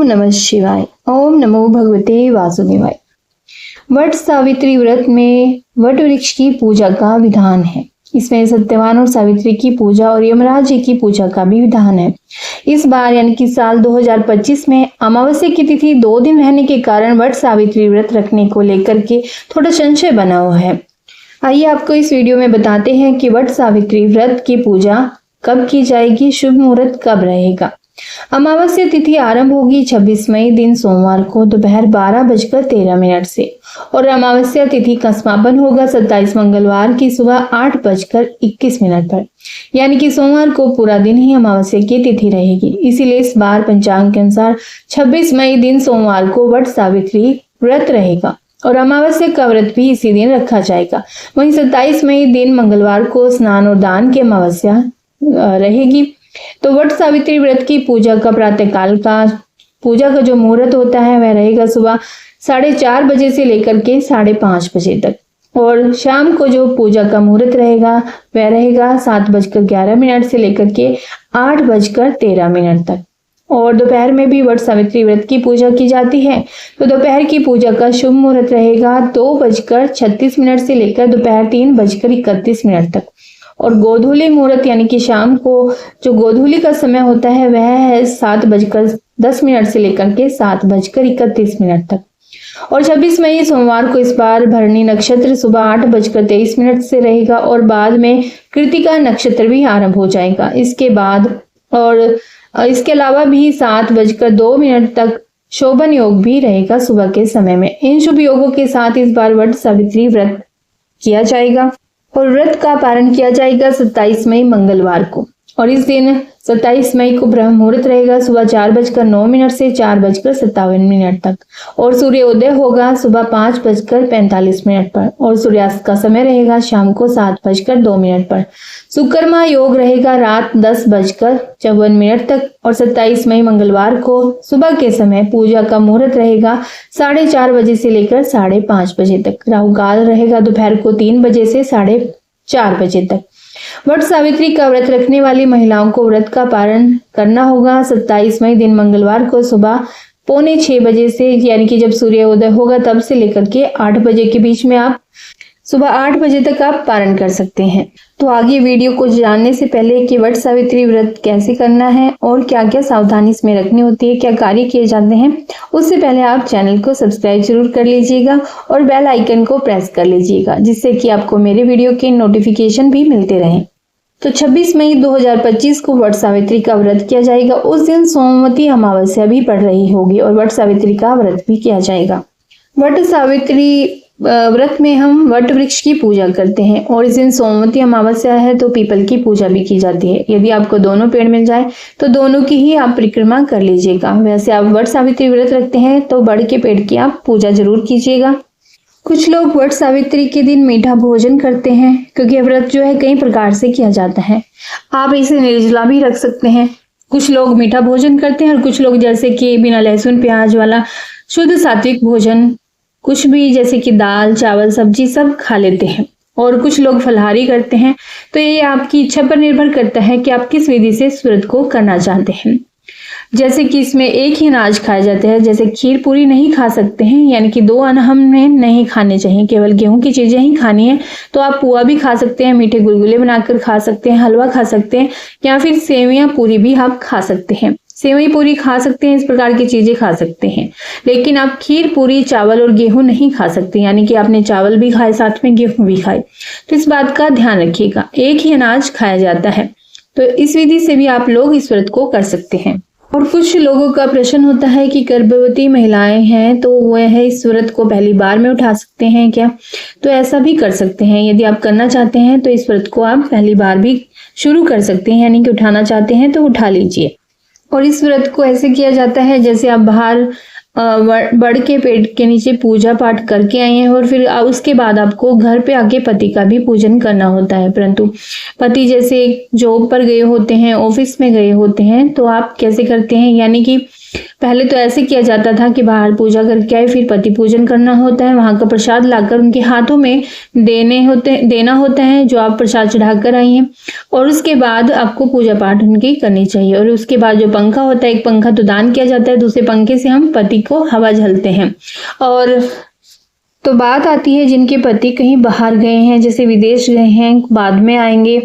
नमः शिवाय। ओम नमो भगवते वासुदेवाय। वट सावित्री व्रत में वट वृक्ष की पूजा का विधान है। इसमें सत्यवान और सावित्री की पूजा और यमराज जी की पूजा का भी विधान है। इस बार यानी कि साल 2025 में अमावस्या की तिथि 2 दिन रहने के कारण वट सावित्री व्रत रखने को लेकर के थोड़ा संशय बना हुआ है। आइए आपको इस वीडियो में बताते हैं कि वट सावित्री व्रत की पूजा कब की जाएगी, शुभ मुहूर्त कब रहेगा। अमावस्या तिथि आरंभ होगी 26 मई दिन सोमवार को दोपहर 12:13 से और अमावस्या तिथि का समापन होगा 27 मंगलवार की सुबह 8:21 पर। यानी कि सोमवार को पूरा दिन ही अमावस्या की तिथि रहेगी। इसीलिए इस बार पंचांग के अनुसार 26 मई दिन सोमवार को वट सावित्री व्रत रहेगा और अमावस्या का व्रत भी इसी दिन रखा जाएगा। वहीं 27 मई दिन मंगलवार को स्नान और दान की अमावस्या रहेगी। तो वट सावित्री व्रत की पूजा का प्रातःकाल का पूजा का जो मुहूर्त होता है वह रहेगा सुबह 4:30 बजे से लेकर के 5:30 बजे तक और शाम को जो पूजा का मुहूर्त रहेगा वह रहेगा 7:11 से लेकर के 8:13 तक। और दोपहर में भी वट सावित्री व्रत की पूजा की जाती है। तो दोपहर की पूजा का शुभ मुहूर्त रहेगा 2:36 से लेकर दोपहर 3:31 तक और गोधूली मुहूर्त यानी कि शाम को जो गोधूली का समय होता है वह है 7:10 से लेकर के 7:31 तक। और 26 मई सोमवार को इस बार भरणी नक्षत्र सुबह 8:23 से रहेगा और बाद में कृतिका नक्षत्र भी आरंभ हो जाएगा। इसके बाद और इसके अलावा भी 7:02 तक शोभन योग भी रहेगा सुबह के समय में। इन शुभ योगों के साथ इस बार वट सावित्री व्रत किया जाएगा और व्रत का पारण किया जाएगा 27 मई मंगलवार को। और इस दिन 27 मई को ब्रह्म मुहूर्त रहेगा सुबह 4:09 से 4:57 तक और सूर्योदय होगा सुबह 5:45 पर और सूर्यास्त का समय रहेगा शाम को 7:02 पर। सुकर्मा योग रहेगा रात 10:54 तक और 27 मई मंगलवार को सुबह के समय पूजा का मुहूर्त रहेगा 4:30 बजे से लेकर 5:30 बजे तक। राहु काल रहेगा दोपहर को 3 बजे से 4:30 बजे तक। वट सावित्री का व्रत रखने वाली महिलाओं को व्रत का पारण करना होगा 27 मई दिन मंगलवार को सुबह 5:45 बजे से यानी कि जब सूर्योदय होगा तब से लेकर के 8 बजे के बीच में आप सुबह 8 बजे तक आप पारण कर सकते हैं। तो आगे वीडियो को जानने से पहले कि वट सावित्री व्रत कैसे करना है और क्या क्या सावधानी इसमें रखनी होती है, क्या कार्य किए जाते हैं, उससे पहले आप चैनल को सब्सक्राइब जरूर कर लीजिएगा और बेल आइकन को प्रेस कर लीजिएगा जिससे कि आपको मेरे वीडियो के नोटिफिकेशन भी मिलते रहें। तो 26 मई 2025 को वट सावित्री का व्रत किया जाएगा। उस दिन सोमवती अमावस्या भी पड़ रही होगी और वट सावित्री का व्रत भी किया जाएगा। वट सावित्री व्रत में हम वट वृक्ष की पूजा करते हैं और इस दिन सोमवती अमावस्या है तो पीपल की पूजा भी की जाती है। यदि आपको दोनों पेड़ मिल जाए तो दोनों की ही आप परिक्रमा कर लीजिएगा। वैसे आप वट सावित्री व्रत रखते हैं तो बड़ के पेड़ की आप पूजा जरूर कीजिएगा। कुछ लोग वट सावित्री के दिन मीठा भोजन करते हैं क्योंकि व्रत जो है कई प्रकार से किया जाता है। आप इसे निर्जला भी रख सकते हैं। कुछ लोग मीठा भोजन करते हैं और कुछ लोग जैसे कि बिना लहसुन प्याज वाला शुद्ध सात्विक भोजन कुछ भी जैसे कि दाल चावल सब्जी सब खा लेते हैं और कुछ लोग फलाहारी करते हैं। तो ये आपकी इच्छा पर निर्भर करता है कि आप किस विधि से इस व्रत को करना चाहते हैं। जैसे कि इसमें एक ही अनाज खाया जाता है, जैसे खीर पूरी नहीं खा सकते हैं यानी कि 2 अन्न हमें नहीं खाने चाहिए, केवल गेहूं की चीजें ही खानी है। तो आप पुआ भी खा सकते हैं, मीठे गुलगुले बनाकर खा सकते हैं, हलवा खा सकते हैं या फिर सेवइयां पूरी भी आप खा सकते हैं। सेवई पूरी खा सकते हैं, इस प्रकार की चीजें खा सकते हैं। लेकिन आप खीर पूरी चावल और गेहूं नहीं खा सकते यानी कि आपने चावल भी खाए साथ में गेहूं भी खाए। तो इस बात का ध्यान रखिएगा, एक ही अनाज खाया जाता है। तो इस विधि से भी आप लोग इस व्रत को कर सकते हैं। और कुछ लोगों का प्रश्न होता है कि गर्भवती महिलाएं हैं तो वह इस व्रत को पहली बार में उठा सकते हैं क्या? तो ऐसा भी कर सकते हैं। यदि आप करना चाहते हैं तो इस व्रत को आप पहली बार भी शुरू कर सकते हैं यानी कि उठाना चाहते हैं तो उठा लीजिए। और इस व्रत को ऐसे किया जाता है जैसे आप बाहर बड़ के पेड़ के नीचे पूजा पाठ करके आए हैं और फिर उसके बाद आपको घर पे आके पति का भी पूजन करना होता है। परंतु पति जैसे जॉब पर गए होते हैं, ऑफिस में गए होते हैं, तो आप कैसे करते हैं यानी कि पहले तो ऐसे किया जाता था कि बाहर पूजा करके आए, फिर पति पूजन करना होता है, वहां का प्रसाद लाकर उनके हाथों में देना होता है जो आप प्रसाद चढ़ाकर आई हैं, और उसके बाद आपको पूजा पाठ उनकी करनी चाहिए। और उसके बाद जो पंखा होता है, एक पंखा तो दान किया जाता है, दूसरे पंखे से हम पति को हवा झलते हैं। और तो बात आती है जिनके पति कहीं बाहर गए हैं, जैसे विदेश गए हैं, बाद में आएंगे,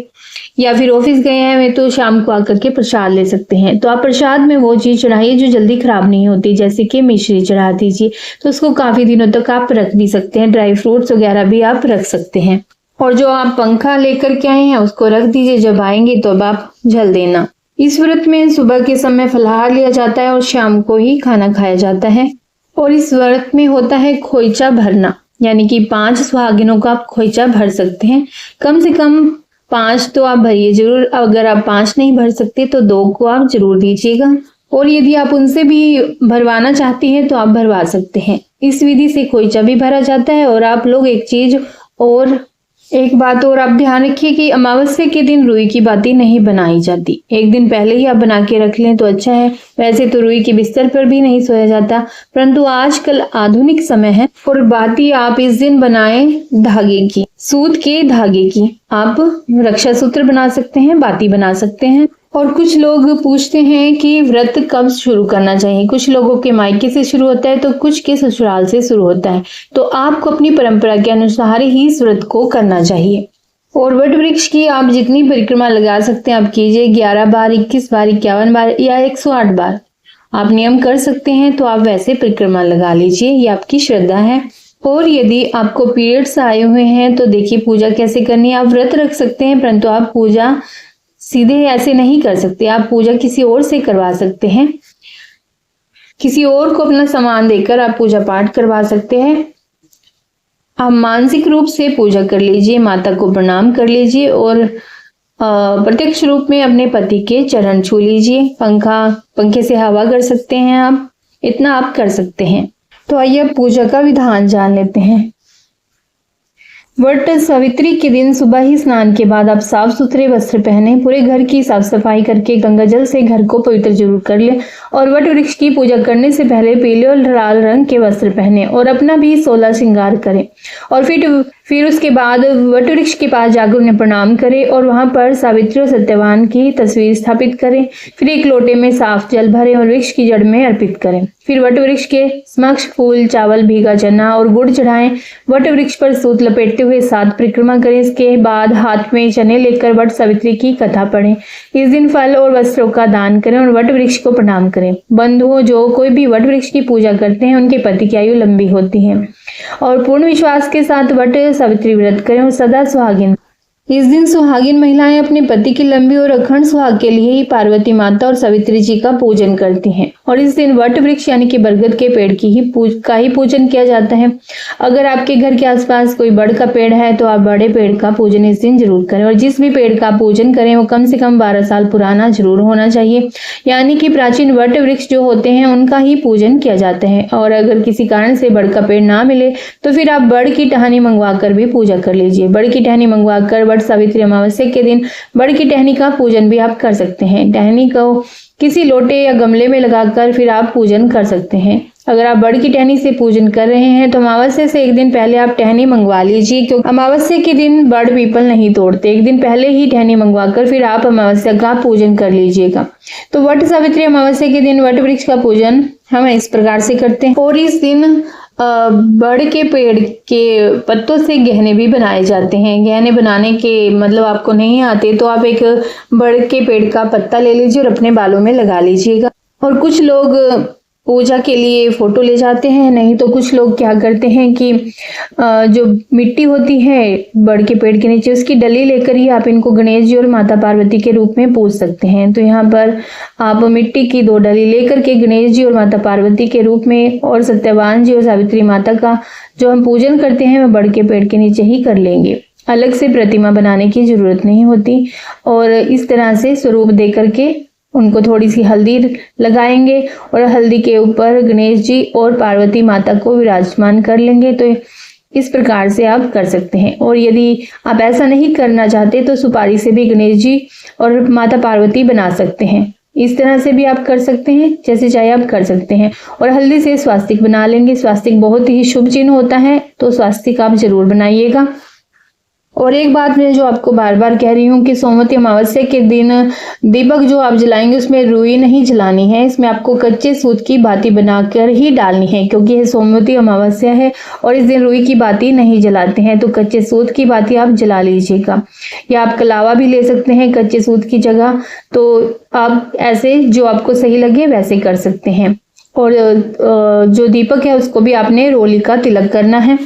या फिर ऑफिस गए हैं, वे तो शाम को आकर के प्रसाद ले सकते हैं। तो आप प्रसाद में वो चीज चढ़ाइए जो जल्दी खराब नहीं होती, जैसे कि मिश्री चढ़ा दीजिए, तो उसको काफी दिनों तक आप रख भी सकते हैं। ड्राई फ्रूट्स वगैरह भी आप रख सकते हैं। और जो आप पंखा लेकर के आए हैं उसको रख दीजिए, जब आएंगे तो अब आप झल देना। इस व्रत में सुबह के समय फलाहार लिया जाता है और शाम को ही खाना खाया जाता है। और इस व्रत में होता है खोइचा भरना, यानी कि 5 सुहागिनों का आप खोइचा भर सकते हैं। कम से कम 5 तो आप भरिए जरूर। अगर आप 5 नहीं भर सकते तो 2 को आप जरूर दीजिएगा। और यदि आप उनसे भी भरवाना चाहती हैं तो आप भरवा सकते हैं। इस विधि से खोइचा भी भरा जाता है। और आप लोग एक बात और आप ध्यान रखिए कि अमावस्या के दिन रुई की बाती नहीं बनाई जाती। एक दिन पहले ही आप बना के रख लें तो अच्छा है। वैसे तो रुई के बिस्तर पर भी नहीं सोया जाता, परंतु आजकल आधुनिक समय है और बाती आप इस दिन बनाएं धागे की, सूत के धागे की। आप रक्षा सूत्र बना सकते हैं, बाती बना सकते हैं। और कुछ लोग पूछते हैं कि व्रत कब शुरू करना चाहिए। कुछ लोगों के मायके से शुरू होता है तो कुछ के ससुराल से शुरू होता है। तो आपको अपनी परंपरा के अनुसार ही इस व्रत को करना चाहिए। और वट वृक्ष की आप जितनी परिक्रमा लगा सकते हैं आप कीजिए। 11 बार, 21 बार, 51 बार या 108 बार आप नियम कर सकते हैं तो आप वैसे परिक्रमा लगा लीजिए, ये आपकी श्रद्धा है। और यदि आपको पीरियड्स आए हुए हैं तो देखिए पूजा कैसे करनी है। आप व्रत रख सकते हैं परंतु आप पूजा सीधे ऐसे नहीं कर सकते। आप पूजा किसी और से करवा सकते हैं। किसी और को अपना सामान देकर आप पूजा पाठ करवा सकते हैं। आप मानसिक रूप से पूजा कर लीजिए, माता को प्रणाम कर लीजिए और प्रत्यक्ष रूप में अपने पति के चरण छू लीजिए। पंखे से हवा कर सकते हैं आप, इतना आप कर सकते हैं। तो आइए अब पूजा का विधान जान लेते हैं। वट सावित्री के दिन सुबह ही स्नान के बाद आप साफ सुथरे वस्त्र पहने, पूरे घर की साफ सफाई करके गंगा जल से घर को पवित्र जरूर कर ले। और वट वृक्ष की पूजा करने से पहले पीले और लाल रंग के वस्त्र पहने और अपना भी 16 श्रृंगार करें। और फिर उसके बाद वट वृक्ष के पास जाकर उन्हें प्रणाम करें और वहां पर सावित्री और सत्यवान की तस्वीर स्थापित करें। फिर एक लोटे में साफ जल भरें और वृक्ष की जड़ में अर्पित करें। फिर वट वृक्ष के समक्ष फूल, चावल, भीगा चना और गुड़ चढ़ाएं। वट वृक्ष पर सूत लपेटते हुए 7 परिक्रमा करें। इसके बाद हाथ में चने लेकर वट सावित्री की कथा पढ़ें। इस दिन फल और वस्त्रों का दान करें और वट वृक्ष को प्रणाम करें। बंधुओं, जो कोई भी वट वृक्ष की पूजा करते हैं उनके पति की आयु लंबी होती है। और पूर्ण विश्वास के साथ वट सावित्री व्रत करें और सदा सुहागिन। इस दिन सुहागिन महिलाएं अपने पति की लंबी और अखंड सुहाग के लिए ही पार्वती माता और सावित्री जी का पूजन करती हैं। और इस दिन वट वृक्ष यानी कि बरगद के पेड़ की पूजन किया जाता है। अगर आपके घर के आसपास कोई बड़ का पेड़ है तो आप बड़े पेड़ का पूजन इस दिन जरूर करें। और जिस भी पेड़ का पूजन करें वो कम से कम 12 साल पुराना जरूर होना चाहिए, यानी कि प्राचीन वट वृक्ष जो होते हैं उनका ही पूजन किया जाता है। और अगर किसी कारण से बड़ का पेड़ ना मिले तो फिर आप बड़ की टहनी मंगवा कर भी पूजा कर लीजिए। बड़ की टहनी मंगवा कर वट सावित्री अमावस्या के दिन बड़ की टहनी का पूजन भी आप कर सकते हैं। टहनी को किसी लोटे या गमले में लगाकर फिर आप पूजन कर सकते हैं। अगर आप बड़ की टहनी से पूजन कर रहे हैं तो अमावस्या से एक दिन पहले आप टहनी मंगवा लीजिए, क्योंकि अमावस्या के दिन बड़ पीपल नहीं तोड़ते। एक दिन पहले ही टहनी मंगवाकर फिर आप अमावस्या का पूजन कर लीजिएगा। तो वट सावित्री अमावस्या के दिन वट वृक्ष का पूजन हम इस प्रकार से करते हैं। और इस दिन बड़ के पेड़ के पत्तों से गहने भी बनाए जाते हैं। गहने बनाने के मतलब आपको नहीं आते तो आप एक बड़ के पेड़ का पत्ता ले लीजिए और अपने बालों में लगा लीजिएगा। और कुछ लोग पूजा के लिए फोटो ले जाते हैं, नहीं तो कुछ लोग क्या करते हैं कि जो मिट्टी होती है बड़ के पेड़ के नीचे उसकी डली लेकर ही आप इनको गणेश जी और माता पार्वती के रूप में पूज सकते हैं। तो यहाँ पर आप मिट्टी की 2 डली लेकर के गणेश जी और माता पार्वती के रूप में और सत्यवान जी और सावित्री माता का जो हम पूजन करते हैं वह बड़ के पेड़ के नीचे ही कर लेंगे। अलग से प्रतिमा बनाने की जरूरत नहीं होती। और इस तरह से स्वरूप दे करके उनको थोड़ी सी हल्दी लगाएंगे और हल्दी के ऊपर गणेश जी और पार्वती माता को विराजमान कर लेंगे। तो इस प्रकार से आप कर सकते हैं। और यदि आप ऐसा नहीं करना चाहते तो सुपारी से भी गणेश जी और माता पार्वती बना सकते हैं। इस तरह से भी आप कर सकते हैं, जैसे चाहे आप कर सकते हैं। और हल्दी से स्वास्तिक बना लेंगे। स्वास्तिक बहुत ही शुभ चिन्ह होता है, तो स्वास्तिक आप जरूर बनाइएगा। और एक बात मैं जो आपको बार बार कह रही हूँ कि सोमवती अमावस्या के दिन दीपक जो आप जलाएंगे उसमें रुई नहीं जलानी है, इसमें आपको कच्चे सूत की बाती बनाकर ही डालनी है, क्योंकि यह सोमवती अमावस्या है और इस दिन रुई की बाती नहीं जलाते हैं। तो कच्चे सूत की बाती आप जला लीजिएगा, या आप कलावा भी ले सकते हैं कच्चे सूत की जगह। तो आप ऐसे जो आपको सही लगे वैसे कर सकते हैं। और जो दीपक है उसको भी आपने रोली का तिलक करना है,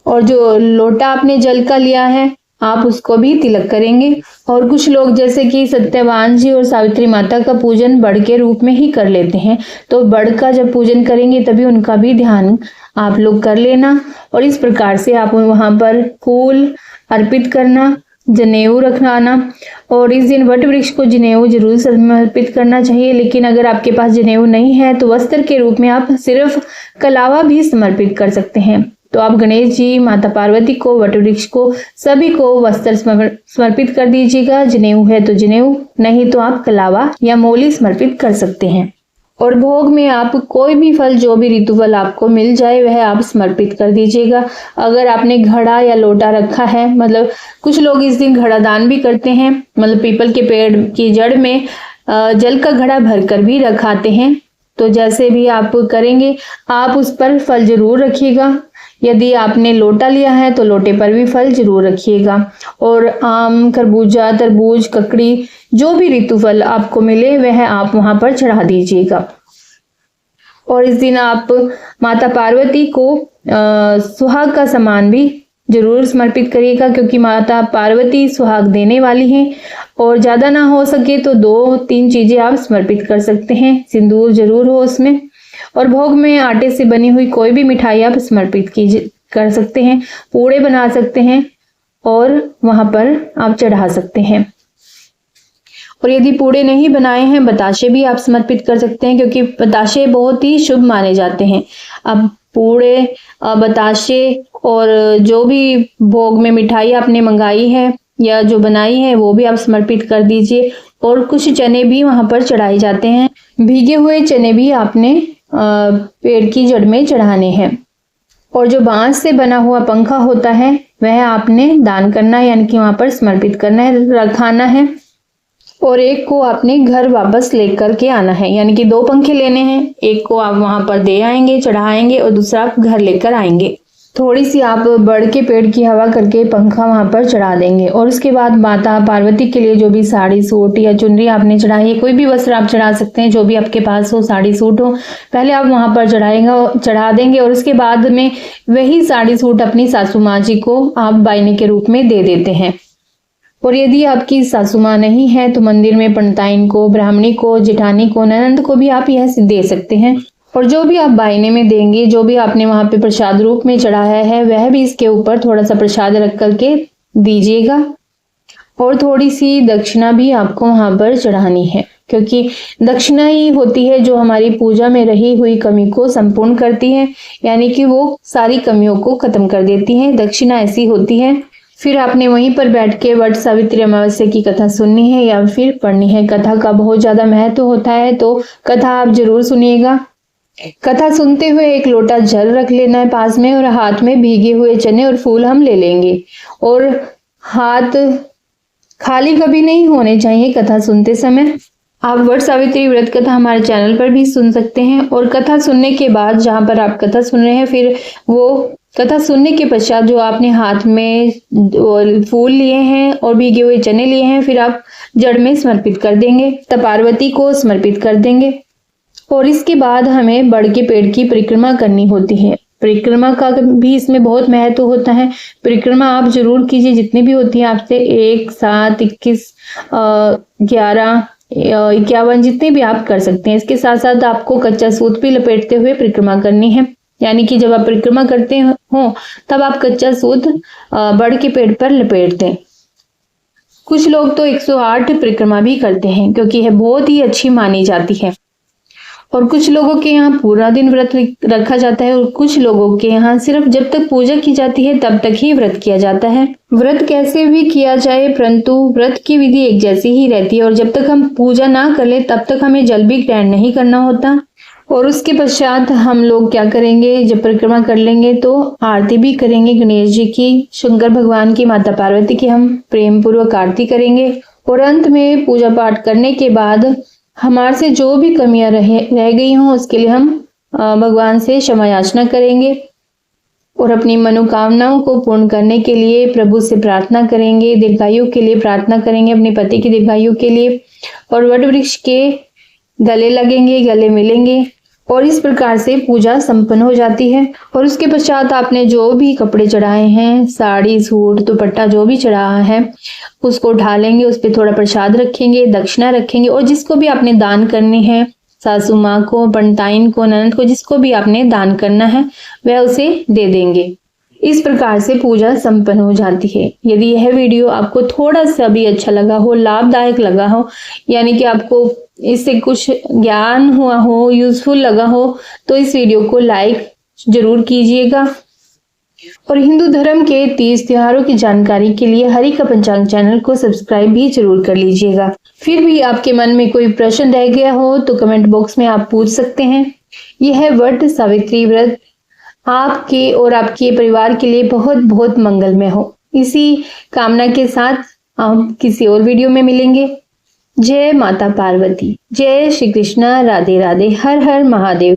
और जो लोटा आपने जल का लिया है आप उसको भी तिलक करेंगे। और कुछ लोग जैसे कि सत्यवान जी और सावित्री माता का पूजन बड़ के रूप में ही कर लेते हैं, तो बड़ का जब पूजन करेंगे तभी उनका भी ध्यान आप लोग कर लेना। और इस प्रकार से आप वहां पर फूल अर्पित करना, जनेऊ रखना। और इस दिन वट वृक्ष को जनेऊ जरूर समर्पित करना चाहिए, लेकिन अगर आपके पास जनेऊ नहीं है तो वस्त्र के रूप में आप सिर्फ कलावा भी समर्पित कर सकते हैं। तो आप गणेश जी, माता पार्वती को, वट वृक्ष को, सभी को वस्त्र समर्पित कर दीजिएगा। जनेऊ है तो जनेऊ, नहीं तो आप कलावा या मोली समर्पित कर सकते हैं। और भोग में आप कोई भी फल, जो भी ऋतु फल आपको मिल जाए वह आप समर्पित कर दीजिएगा। अगर आपने घड़ा या लोटा रखा है, मतलब कुछ लोग इस दिन घड़ा दान भी करते हैं, मतलब पीपल के पेड़ की जड़ में जल का घड़ा भरकर भी रखाते हैं। तो जैसे भी आप करेंगे आप उस पर फल जरूर रखिएगा। यदि आपने लोटा लिया है तो लोटे पर भी फल जरूर रखिएगा। और आम, खरबूजा, तरबूज, ककड़ी, जो भी ऋतु फल आपको मिले वह आप वहां पर चढ़ा दीजिएगा। और इस दिन आप माता पार्वती को सुहाग का सामान भी जरूर समर्पित करिएगा, क्योंकि माता पार्वती सुहाग देने वाली हैं। और ज्यादा ना हो सके तो 2-3 चीजें आप समर्पित कर सकते हैं। सिंदूर जरूर हो उसमें। और भोग में आटे से बनी हुई कोई भी मिठाई आप समर्पित कर सकते हैं। पूड़े बना सकते हैं और वहां पर आप चढ़ा सकते हैं। और यदि पूड़े नहीं बनाए हैं, बताशे भी आप समर्पित कर सकते हैं, क्योंकि बताशे बहुत ही शुभ माने जाते हैं। अब पूड़े, बताशे और जो भी भोग में मिठाई आपने मंगाई है या जो बनाई है वो भी आप समर्पित कर दीजिए। और कुछ चने भी वहां पर चढ़ाए जाते हैं। भीगे हुए चने भी आपने पेड़ की जड़ में चढ़ाने हैं। और जो बांस से बना हुआ पंखा होता है वह आपने दान करना है, यानी कि वहां पर समर्पित करना है, रखाना है। और एक को आपने घर वापस लेकर के आना है, यानी कि 2 पंखे लेने हैं। एक को आप वहां पर दे आएंगे, चढ़ाएंगे, और दूसरा आप घर लेकर आएंगे। थोड़ी सी आप बड़ के पेड़ की हवा करके पंखा वहां पर चढ़ा देंगे। और उसके बाद माता पार्वती के लिए जो भी साड़ी, सूट या चुनरी आपने चढ़ाई है, कोई भी वस्त्र आप चढ़ा सकते हैं जो भी आपके पास हो, साड़ी सूट हो, पहले आप वहां पर चढ़ा देंगे। और उसके बाद में वही साड़ी सूट अपनी सासू माँ जी को आप बायने के रूप में दे देते हैं। और यदि आपकी सासू माँ नहीं है तो मंदिर में पंडिताइन को, ब्राह्मणी को, जेठानी को, ननंद को भी आप यह दे सकते हैं। और जो भी आप बायने में देंगे, जो भी आपने वहां पे प्रसाद रूप में चढ़ाया है, वह भी इसके ऊपर थोड़ा सा प्रसाद रख करके दीजिएगा। और थोड़ी सी दक्षिणा भी आपको वहां पर चढ़ानी है, क्योंकि दक्षिणा ही होती है जो हमारी पूजा में रही हुई कमी को संपूर्ण करती है, यानी कि वो सारी कमियों को खत्म कर देती है। दक्षिणा ऐसी होती है। फिर आपने वहीं पर बैठ के वट सावित्री अमावस्या की कथा सुननी है या फिर पढ़नी है। कथा का बहुत ज्यादा महत्व होता है, तो कथा आप जरूर सुनिएगा। कथा सुनते हुए एक लोटा जल रख लेना है पास में, और हाथ में भीगे हुए चने और फूल हम ले लेंगे। और हाथ खाली कभी नहीं होने चाहिए कथा सुनते समय। आप वट सावित्री व्रत कथा हमारे चैनल पर भी सुन सकते हैं। और कथा सुनने के बाद जहां पर आप कथा सुन रहे हैं, फिर वो कथा सुनने के पश्चात जो आपने हाथ में फूल लिए हैं और भीगे हुए चने लिए हैं, फिर आप जड़ में समर्पित कर देंगे, तब पार्वती को समर्पित कर देंगे। और इसके बाद हमें बड़ के पेड़ की परिक्रमा करनी होती है। परिक्रमा का भी इसमें बहुत महत्व होता है। परिक्रमा आप जरूर कीजिए, जितनी भी होती है आपसे 1, 7, 21, 11, 51, जितने भी आप कर सकते हैं। इसके साथ साथ आपको कच्चा सूत भी लपेटते हुए परिक्रमा करनी है, यानी कि जब आप परिक्रमा करते हो तब आप कच्चा सूत बड़ के पेड़ पर लपेट दें। कुछ लोग तो 108 परिक्रमा भी करते हैं, क्योंकि यह बहुत ही अच्छी मानी जाती है। और कुछ लोगों के यहाँ पूरा दिन व्रत रखा जाता है और कुछ लोगों के यहाँ सिर्फ जब तक पूजा की जाती है तब तक ही व्रत किया जाता है। व्रत कैसे भी किया जाए परंतु व्रत की विधि एक जैसी ही रहती है और जब तक हम पूजा ना कर ले तब तक हमें जल भी ग्रहण नहीं करना होता। और उसके पश्चात हम लोग क्या करेंगे, जब परिक्रमा कर लेंगे तो आरती भी करेंगे गणेश जी की, शंकर भगवान की, माता पार्वती की हम प्रेम पूर्वक आरती करेंगे। और अंत में पूजा पाठ करने के बाद हमारे से जो भी कमियां रह गई हों उसके लिए हम भगवान से क्षमा याचना करेंगे और अपनी मनोकामनाओं को पूर्ण करने के लिए प्रभु से प्रार्थना करेंगे, दीर्घायु के लिए प्रार्थना करेंगे, अपने पति की दीर्घायु के लिए, और वट वृक्ष के गले लगेंगे, गले मिलेंगे और इस प्रकार से पूजा संपन्न हो जाती है। और उसके पश्चात आपने जो भी कपड़े चढ़ाए हैं, साड़ी, सूट, दुपट्टा जो भी चढ़ाया है उसको उठा लेंगे, उस पर थोड़ा प्रसाद रखेंगे, दक्षिणा रखेंगे और जिसको भी आपने दान करनी है, सासू माँ को, पंडिताइन को, ननद को, जिसको भी आपने दान करना है वह उसे दे देंगे। इस प्रकार से पूजा संपन्न हो जाती है। यदि यह वीडियो आपको थोड़ा सा भी अच्छा लगा हो, लाभदायक लगा हो, यानी कि आपको इससे कुछ ज्ञान हुआ हो, यूजफुल लगा हो, तो इस वीडियो को लाइक जरूर कीजिएगा। और हिंदू धर्म के 30 त्योहारों की जानकारी के लिए हरि का पंचांग चैनल को सब्सक्राइब भी जरूर कर लीजिएगा। फिर भी आपके मन में कोई प्रश्न रह गया हो तो कमेंट बॉक्स में आप पूछ सकते हैं। यह वट सावित्री व्रत आपके और आपके परिवार के लिए बहुत बहुत मंगलमय हो। इसी कामना के साथ हम किसी और वीडियो में मिलेंगे। जय माता पार्वती, जय श्री कृष्णा, राधे राधे, हर हर महादेव।